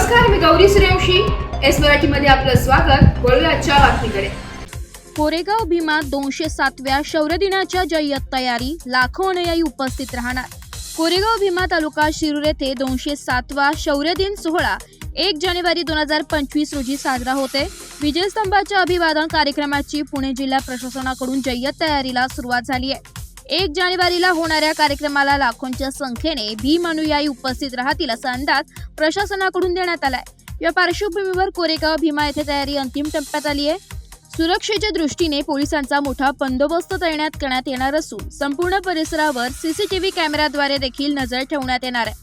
नमस्कार, मी गौरी सूर्यवंशी. एस मराठीमध्ये आपलं स्वागत. वळूया आजच्या बातमीकडे. कोरेगाव भीमा 207व्या शौर्य दिनाच्या जय्यत तयारी, लाखो अनुयायी उपस्थित राहणार. कोरेगाव भीमा तालुका शिरूर येथे 207वा शौर्य दिन सोहळा 1 जानेवारी 2025 रोजी साजरा होते. विजयस्तंभाच्या अभिवादन कार्यक्रमाची पुणे जिल्हा प्रशासनाकडून जय्यत तयारीला सुरुवात झाली आहे. 1 जानेवारीला होणाऱ्या कार्यक्रमाला लाखोंच्या संख्येने भीम अनुयायी उपस्थित राहतील असा अंदाज प्रशासनाकडून देण्यात आलाय. या पार्श्वभूमीवर कोरेगाव भीमा येथे तयारी अंतिम टप्प्यात आली आहे. सुरक्षेच्या दृष्टीने पोलिसांचा मोठा बंदोबस्त तैनात करण्यात येणार असून संपूर्ण परिसरावर सीसीटीव्ही कॅमेऱ्याद्वारे देखील नजर ठेवण्यात येणार आहे.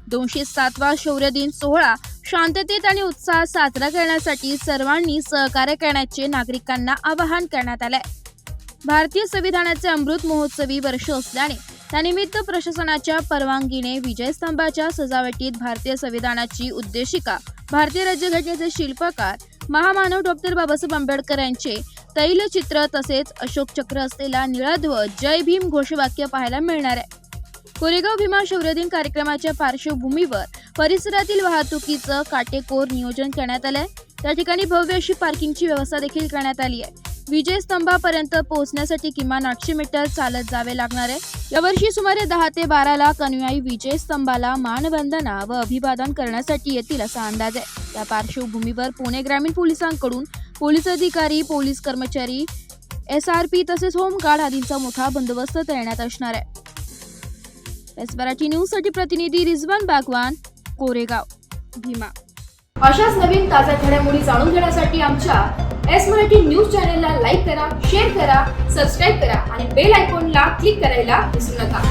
207वा शौर्य दिन सोहळा शांततेत आणि उत्साहात साजरा करण्यासाठी सर्वांनी सहकार्य करण्याचे नागरिकांना आवाहन करण्यात आले. भारतीय संविधानाचे अमृत महोत्सवी वर्ष असल्याने त्यानिमित्त प्रशासनाच्या परवानगीने विजयस्तंभाच्या सजावटीत भारतीय संविधानाची उद्देशिका, भारतीय राज्यघटनेचे शिल्पकार महामानव डॉक्टर बाबासाहेब आंबेडकर यांचे तैलचित्र तसेच अशोक चक्र असलेला निळा ध्वज, जय भीम घोषवाक्य पाहायला मिळणार आहे. कोरेगाव भीमा शौर्य दिन कार्यक्रमाच्या पार्श्वभूमीवर परिसरातील वाहतुकीचं काटेकोर नियोजन करण्यात आलंय. त्या ठिकाणी भव्य अशी पार्किंगची व्यवस्था देखील करण्यात आली आहे. विजयस्तंभापर्यंत पोहोचण्यासाठी किमान 800 मीटर चालत जावे लागणार आहे. यावर्षी सुमारे 10 ते 12 लाख अनुयायी विजयस्तंभाला मानवंदना व अभिवादन करण्यासाठी येतील असा अंदाज आहे. त्या पार्श्वभूमीवर पुणे ग्रामीण पोलिसांकडून पोलीस अधिकारी, पोलीस कर्मचारी, SRP तसेच होमगार्ड आदींचा मोठा बंदोबस्त तैनात असणार आहे. एस मराठी न्यूज साठी प्रतिनिधी रिजवान बागवान, कोरेगाव भीमा. अशाच नवीन ताज्या घडामोडी जाणून घेण्यासाठी आमच्या एस मराठी न्यूज चॅनलला लाईक करा, शेअर करा, सबस्क्राईब करा आणि बेल आयकॉनला क्लिक करायला विसरू नका.